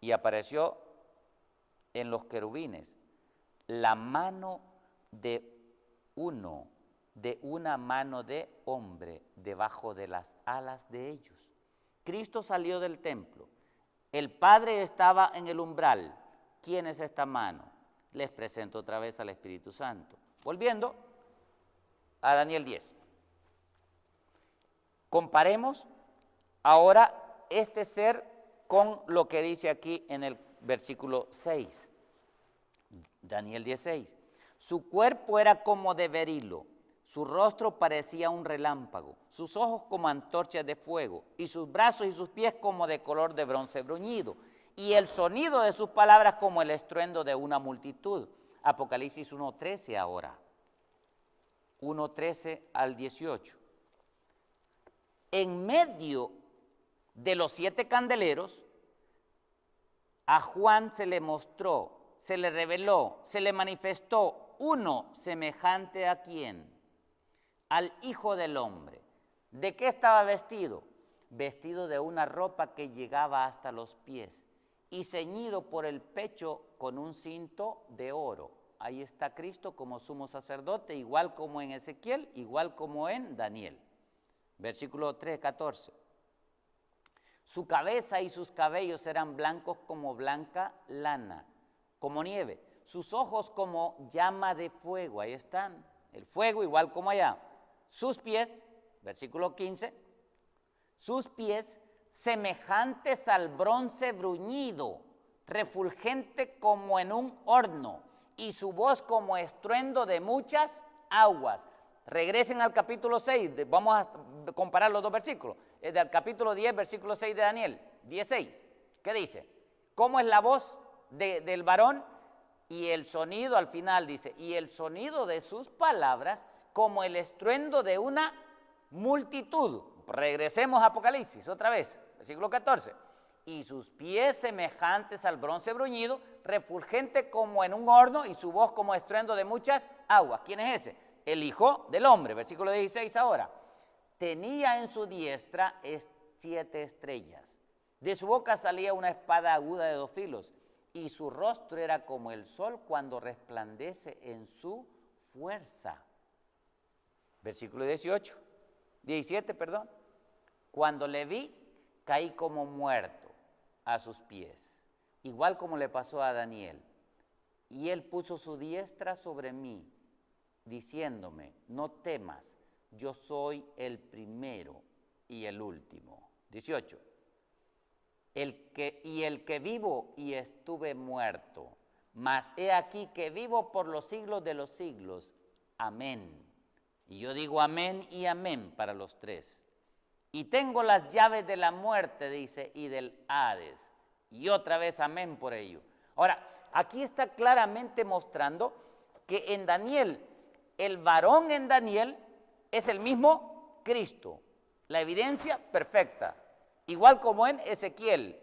Y apareció en los querubines la mano de una mano de hombre debajo de las alas de ellos. Cristo salió del templo. El Padre estaba en el umbral. ¿Quién es esta mano? Les presento otra vez al Espíritu Santo. Volviendo a Daniel 10. Comparemos ahora este ser con lo que dice aquí en el versículo 6. Daniel 16. Su cuerpo era como de berilo, su rostro parecía un relámpago, sus ojos como antorchas de fuego, y sus brazos y sus pies como de color de bronce bruñido, y el sonido de sus palabras como el estruendo de una multitud. Apocalipsis 1:13 ahora. 1:13 al 18. En medio de los 7 candeleros, a Juan se le mostró, se le reveló, se le manifestó uno semejante a quién, al Hijo del Hombre. ¿De qué estaba vestido? Vestido de una ropa que llegaba hasta los pies y ceñido por el pecho con un cinto de oro. Ahí está Cristo como sumo sacerdote, igual como en Ezequiel, igual como en Daniel. Versículo 3:14. Su cabeza y sus cabellos eran blancos como blanca lana, como nieve. Sus ojos como llama de fuego, ahí están, el fuego igual como allá. Sus pies, versículo 15, sus pies semejantes al bronce bruñido, refulgente como en un horno, y su voz como estruendo de muchas aguas. Regresen al capítulo 6, vamos a comparar los dos versículos. Del capítulo 10, versículo 6 de Daniel, 10:6. ¿Qué dice? ¿Cómo es la voz del varón? Y el sonido al final dice, y el sonido de sus palabras como el estruendo de una multitud. Regresemos a Apocalipsis otra vez, versículo 14. Y sus pies semejantes al bronce bruñido, refulgente como en un horno, y su voz como estruendo de muchas aguas. ¿Quién es ese? El Hijo del Hombre, versículo 16 ahora. Tenía en su diestra 7 estrellas. De su boca salía una espada aguda de 2 filos, y su rostro era como el sol cuando resplandece en su fuerza. Versículo 17, perdón. Cuando le vi, caí como muerto a sus pies, igual como le pasó a Daniel. Y él puso su diestra sobre mí, diciéndome, no temas, yo soy el primero y el último. 18. El que vivo y estuve muerto, mas he aquí que vivo por los siglos de los siglos. Amén. Y yo digo amén y amén para los 3. Y tengo las llaves de la muerte, dice, y del Hades. Y otra vez amén por ello. Ahora, aquí está claramente mostrando que en Daniel, el varón en Daniel es el mismo Cristo. La evidencia perfecta. Igual como en Ezequiel,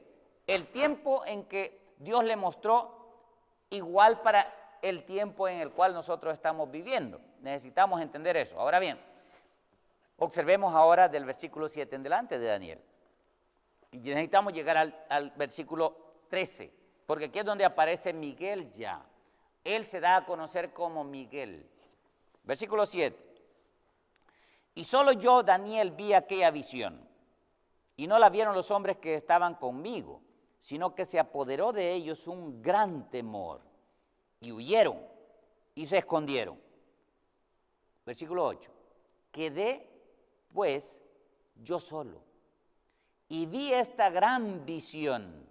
el tiempo en que Dios le mostró igual para el tiempo en el cual nosotros estamos viviendo. Necesitamos entender eso. Ahora bien, observemos ahora del versículo 7 en delante de Daniel. Y necesitamos llegar al versículo 13, porque aquí es donde aparece Miguel ya. Él se da a conocer como Miguel. Versículo 7. Y solo yo, Daniel, vi aquella visión, y no la vieron los hombres que estaban conmigo, sino que se apoderó de ellos un gran temor, y huyeron, y se escondieron. Versículo 8. Quedé, pues, yo solo, y vi esta gran visión,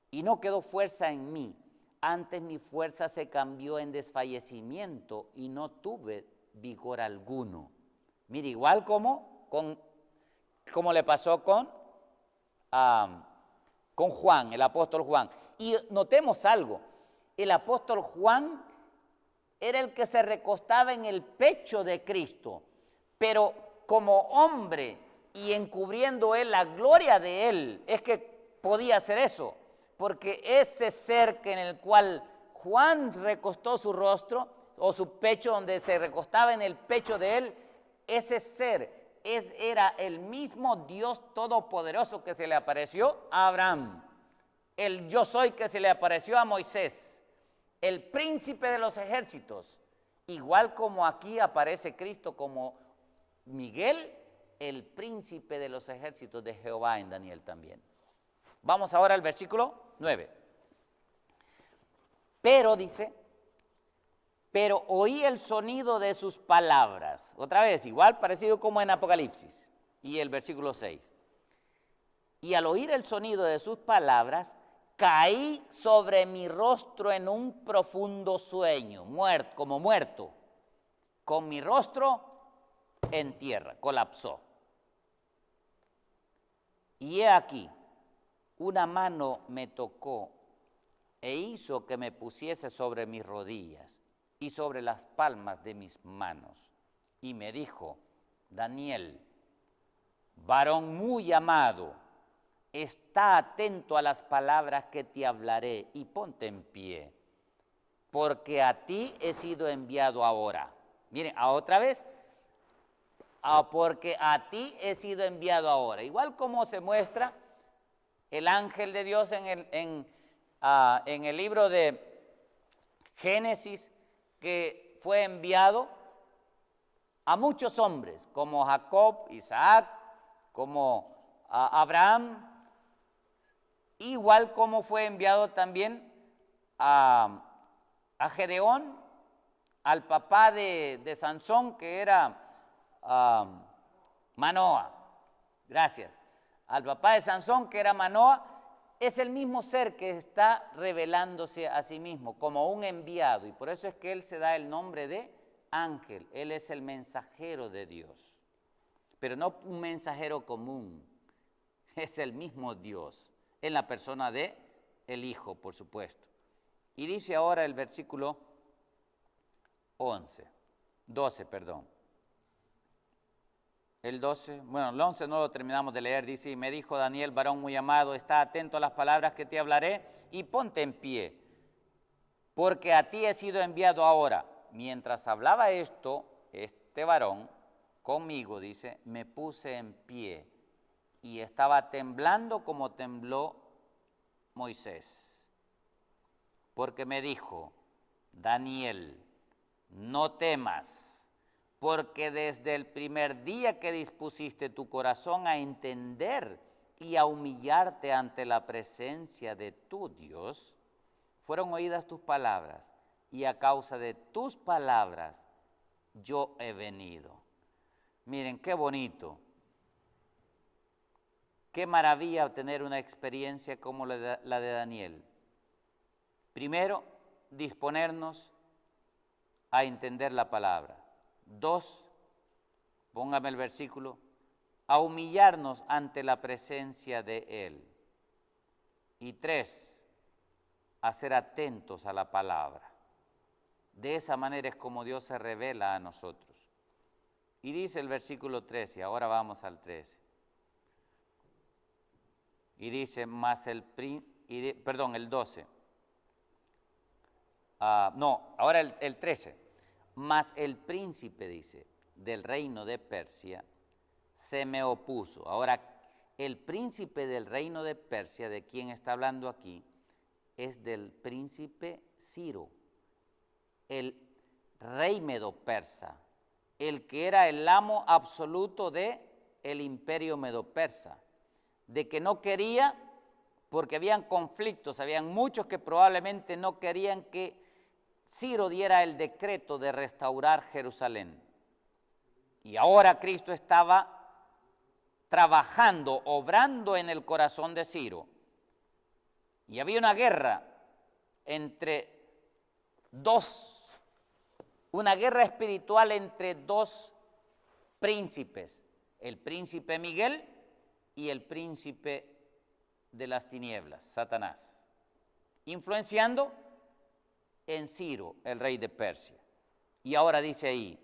y no quedó fuerza en mí. Antes mi fuerza se cambió en desfallecimiento, y no tuve vigor alguno. Mire, igual como le pasó con Juan, el apóstol Juan. Y notemos algo, el apóstol Juan era el que se recostaba en el pecho de Cristo, pero como hombre y encubriendo él la gloria de él, es que podía hacer eso, porque ese ser en el cual Juan recostó su rostro o su pecho, donde se recostaba en el pecho de él, ese ser era el mismo Dios todopoderoso que se le apareció a Abraham, el yo soy que se le apareció a Moisés, el príncipe de los ejércitos, igual como aquí aparece Cristo como Miguel, el príncipe de los ejércitos de Jehová en Daniel también. Vamos ahora al versículo 9. Pero dice, pero oí el sonido de sus palabras. Otra vez, igual parecido como en Apocalipsis. Y el versículo 6. Y al oír el sonido de sus palabras, caí sobre mi rostro en un profundo sueño, como muerto, con mi rostro en tierra, colapsó. Y he aquí, una mano me tocó e hizo que me pusiese sobre mis rodillas y sobre las palmas de mis manos. Y me dijo, Daniel, varón muy amado, está atento a las palabras que te hablaré y ponte en pie, porque a ti he sido enviado ahora. Miren, otra vez, porque a ti he sido enviado ahora. Igual como se muestra el ángel de Dios en el libro de Génesis, que fue enviado a muchos hombres, como Jacob, Isaac, como Abraham, igual como fue enviado también a Gedeón, al papá de Sansón, que era Manoa. Gracias. Al papá de Sansón, que era Manoa, es el mismo ser que está revelándose a sí mismo como un enviado, y por eso es que él se da el nombre de ángel. Él es el mensajero de Dios, pero no un mensajero común, es el mismo Dios, en la persona de el Hijo, por supuesto. Y dice ahora el versículo 12, perdón. El 12, bueno, el 11 no lo terminamos de leer, dice, y me dijo Daniel, varón muy amado, está atento a las palabras que te hablaré y ponte en pie, porque a ti he sido enviado ahora. Mientras hablaba esto, este varón conmigo, dice, me puse en pie y estaba temblando como tembló Moisés, porque me dijo, Daniel, no temas, porque desde el primer día que dispusiste tu corazón a entender y a humillarte ante la presencia de tu Dios, fueron oídas tus palabras, y a causa de tus palabras yo he venido. Miren, qué bonito, qué maravilla tener una experiencia como la de Daniel. Primero, disponernos a entender la palabra. 2, póngame el versículo, a humillarnos ante la presencia de Él. Y 3, a ser atentos a la palabra. De esa manera es como Dios se revela a nosotros. Y dice el versículo 13, ahora vamos al 13. Y dice, el 12. no, ahora el 13. Mas el príncipe, dice, del reino de Persia se me opuso. Ahora, el príncipe del reino de Persia, de quien está hablando aquí, es del príncipe Ciro, el rey medo-persa, el que era el amo absoluto del imperio medo-persa, de que no quería, porque habían conflictos, habían muchos que probablemente no querían que Ciro diera el decreto de restaurar Jerusalén. Y ahora Cristo estaba trabajando, obrando en el corazón de Ciro. Y había una guerra entre una guerra espiritual entre dos príncipes, el príncipe Miguel y el príncipe de las tinieblas, Satanás, influenciando en Ciro, el rey de Persia. Y ahora dice ahí,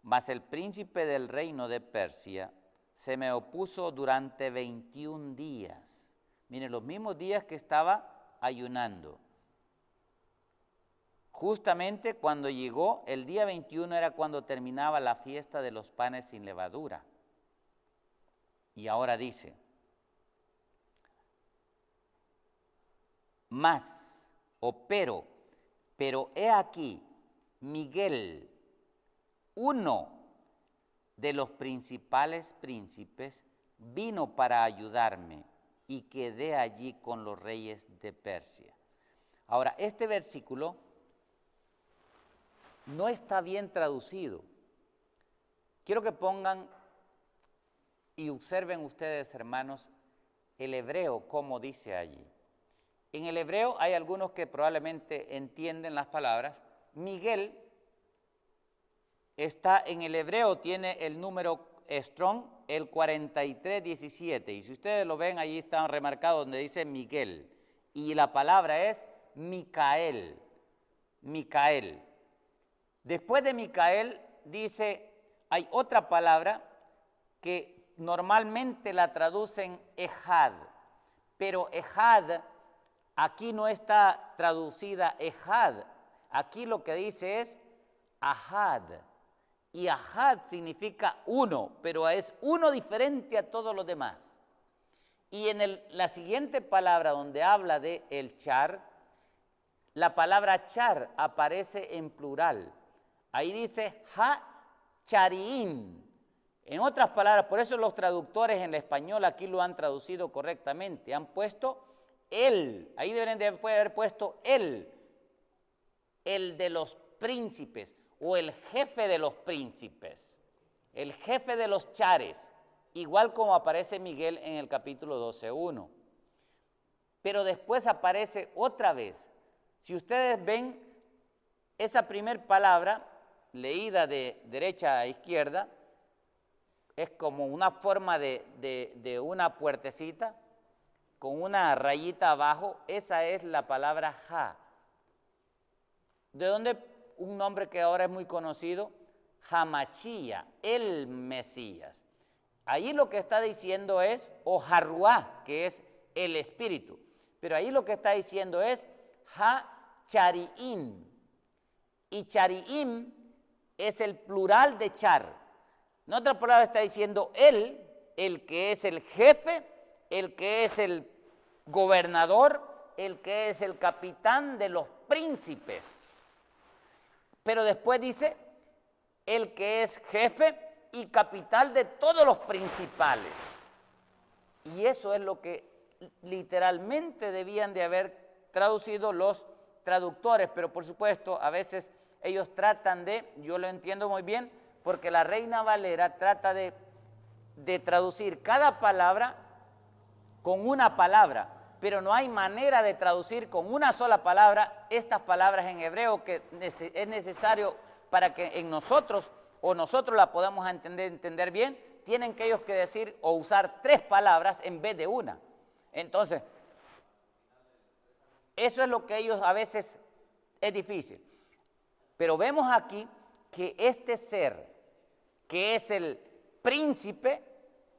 mas el príncipe del reino de Persia se me opuso durante 21 días. Miren, los mismos días que estaba ayunando. Justamente cuando llegó, el día 21 era cuando terminaba la fiesta de los panes sin levadura. Y ahora dice, mas, o pero he aquí, Miguel, uno de los principales príncipes, vino para ayudarme y quedé allí con los reyes de Persia. Ahora, este versículo no está bien traducido. Quiero que pongan y observen ustedes, hermanos, el hebreo, como dice allí. En el hebreo hay algunos que probablemente entienden las palabras. Miguel está en el hebreo, tiene el número Strong, el 4317. Y si ustedes lo ven, allí está remarcado donde dice Miguel. Y la palabra es Micael. Micael. Después de Micael dice, hay otra palabra que normalmente la traducen Ejad, pero Ejad, aquí no está traducida Ejad, aquí lo que dice es Ahad, y Ahad significa uno, pero es uno diferente a todos los demás. Y en la siguiente palabra donde habla de el char, la palabra char aparece en plural. Ahí dice ha-chariim. En otras palabras, por eso los traductores en el español aquí lo han traducido correctamente. Han puesto él. Ahí deberían de haber puesto él. El de los príncipes o el jefe de los príncipes. El jefe de los chares. Igual como aparece Miguel en el capítulo 12:1. Pero después aparece otra vez. Si ustedes ven esa primer palabra, leída de derecha a izquierda, es como una forma de una puertecita con una rayita abajo. Esa es la palabra ja. ¿De dónde un nombre que ahora es muy conocido? Hamachía, el Mesías. Ahí lo que está diciendo es Ojarruá, que es el Espíritu. Pero ahí lo que está diciendo es Ha-chariim. Y chariim es el plural de char. En otras palabras está diciendo él, el que es el jefe, el que es el gobernador, el que es el capitán de los príncipes. Pero después dice el que es jefe y capital de todos los principales. Y eso es lo que literalmente debían de haber traducido los traductores, pero por supuesto a veces ellos tratan de, yo lo entiendo muy bien, porque la Reina Valera trata de traducir cada palabra con una palabra, pero no hay manera de traducir con una sola palabra estas palabras en hebreo que es necesario para que en nosotros o nosotros la podamos entender bien. Tienen que ellos que decir o usar 3 palabras en vez de una. Entonces, eso es lo que ellos a veces es difícil. Pero vemos aquí que este ser, que es el príncipe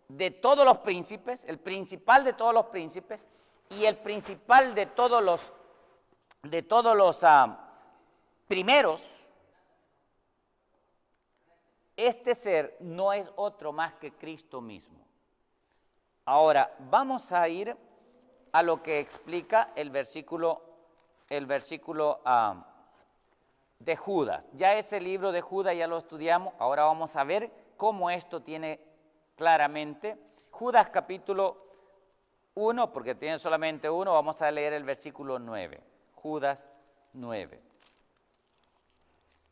de todos los príncipes, el principal de todos los príncipes y el principal de todos los primeros, este ser no es otro más que Cristo mismo. Ahora, vamos a ir a lo que explica el versículo de Judas. Ya ese libro de Judas ya lo estudiamos, ahora vamos a ver cómo esto tiene claramente. Judas capítulo 1, porque tiene solamente uno, vamos a leer el versículo 9. Judas 9.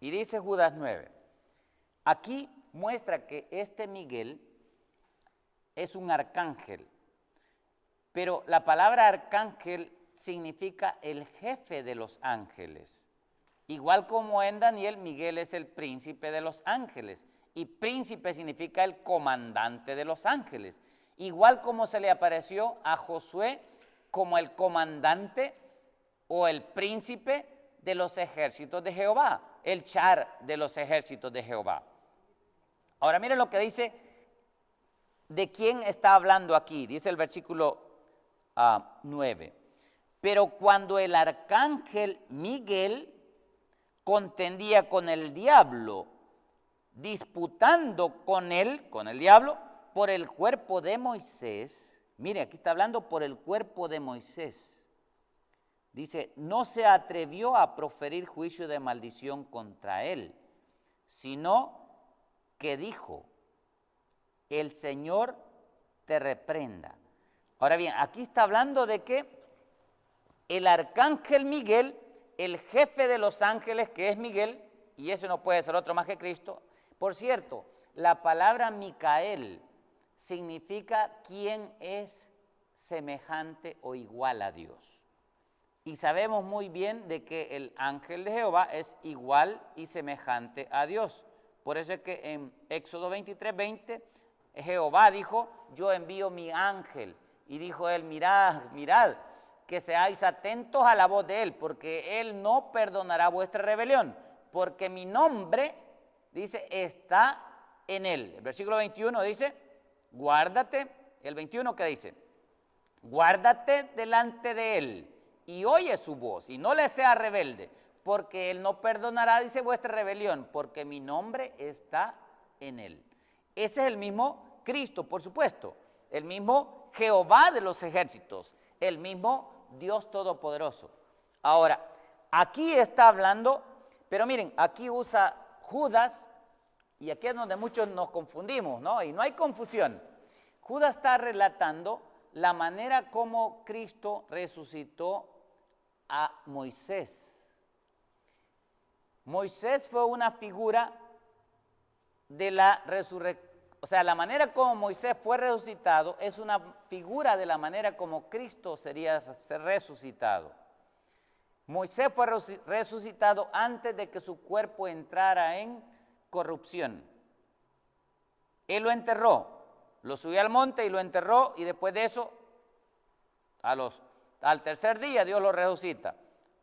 Y dice Judas 9. Aquí muestra que este Miguel es un arcángel, pero la palabra arcángel significa el jefe de los ángeles. Igual como en Daniel, Miguel es el príncipe de los ángeles, y príncipe significa el comandante de los ángeles. Igual como se le apareció a Josué como el comandante o el príncipe de los ejércitos de Jehová, el char de los ejércitos de Jehová. Ahora miren lo que dice, de quién está hablando aquí, dice el versículo 9. Pero cuando el arcángel Miguel contendía con el diablo, disputando con el diablo, por el cuerpo de Moisés. Mire, aquí está hablando por el cuerpo de Moisés. Dice, no se atrevió a proferir juicio de maldición contra él, sino que dijo, el Señor te reprenda. Ahora bien, aquí está hablando de que el arcángel Miguel, el jefe de los ángeles, que es Miguel, y ese no puede ser otro más que Cristo. Por cierto, la palabra Micael significa quien es semejante o igual a Dios. Y sabemos muy bien de que el ángel de Jehová es igual y semejante a Dios. Por eso es que en Éxodo 23:20, Jehová dijo, yo envío mi ángel. Y dijo él, mirad, que seáis atentos a la voz de él, porque él no perdonará vuestra rebelión, porque mi nombre, dice, está en él. El versículo 21 dice, guárdate, el 21 que dice, guárdate delante de él y oye su voz y no le seas rebelde, porque él no perdonará, dice, vuestra rebelión, porque mi nombre está en él. Ese es el mismo Cristo, por supuesto, el mismo Jehová de los ejércitos, el mismo Dios Todopoderoso. Ahora, aquí está hablando, pero miren, aquí usa Judas, y aquí es donde muchos nos confundimos, ¿no? Y no hay confusión. Judas está relatando la manera como Cristo resucitó a Moisés. Moisés fue una figura de la resurrección, o sea, la manera como Moisés fue resucitado es una figura de la manera como Cristo sería resucitado. Moisés fue resucitado antes de que su cuerpo entrara en corrupción. Él lo enterró, lo subió al monte y lo enterró, y después de eso, al tercer día Dios lo resucita.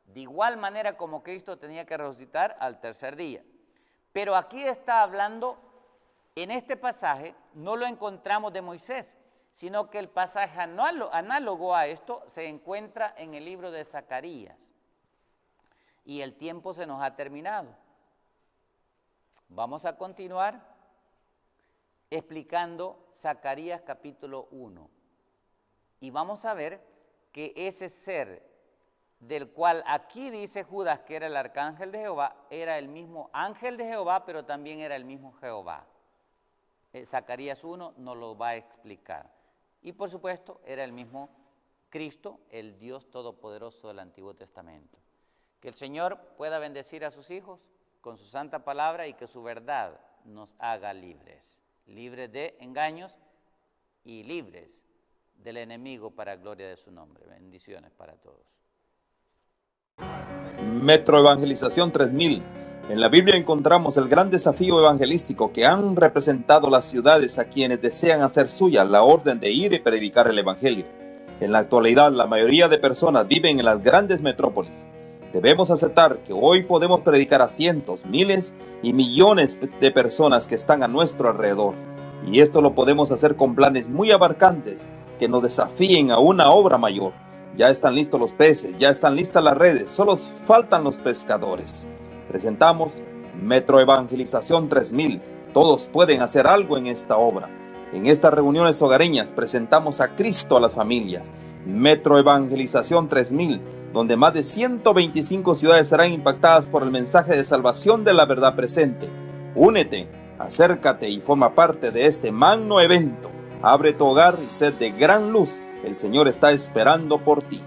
De igual manera como Cristo tenía que resucitar al tercer día. Pero aquí está hablando, en este pasaje, no lo encontramos de Moisés, sino que el pasaje análogo a esto se encuentra en el libro de Zacarías. Y el tiempo se nos ha terminado. Vamos a continuar explicando Zacarías capítulo 1. Y vamos a ver que ese ser del cual aquí dice Judas que era el arcángel de Jehová, era el mismo ángel de Jehová, pero también era el mismo Jehová. Zacarías 1 nos lo va a explicar. Y por supuesto, era el mismo Cristo, el Dios Todopoderoso del Antiguo Testamento. Que el Señor pueda bendecir a sus hijos con su santa palabra y que su verdad nos haga libres, libres de engaños y libres del enemigo para gloria de su nombre. Bendiciones para todos. Metro Evangelización 3000. En la Biblia encontramos el gran desafío evangelístico que han representado las ciudades a quienes desean hacer suya la orden de ir y predicar el Evangelio. En la actualidad, la mayoría de personas viven en las grandes metrópolis. Debemos aceptar que hoy podemos predicar a cientos, miles y millones de personas que están a nuestro alrededor. Y esto lo podemos hacer con planes muy abarcantes que nos desafíen a una obra mayor. Ya están listos los peces, ya están listas las redes, solo faltan los pescadores. Presentamos Metro Evangelización 3000. Todos pueden hacer algo en esta obra. En estas reuniones hogareñas presentamos a Cristo a las familias. Metro Evangelización 3000, donde más de 125 ciudades serán impactadas por el mensaje de salvación de la verdad presente. Únete, acércate y forma parte de este magno evento. Abre tu hogar y sed de gran luz. El Señor está esperando por ti.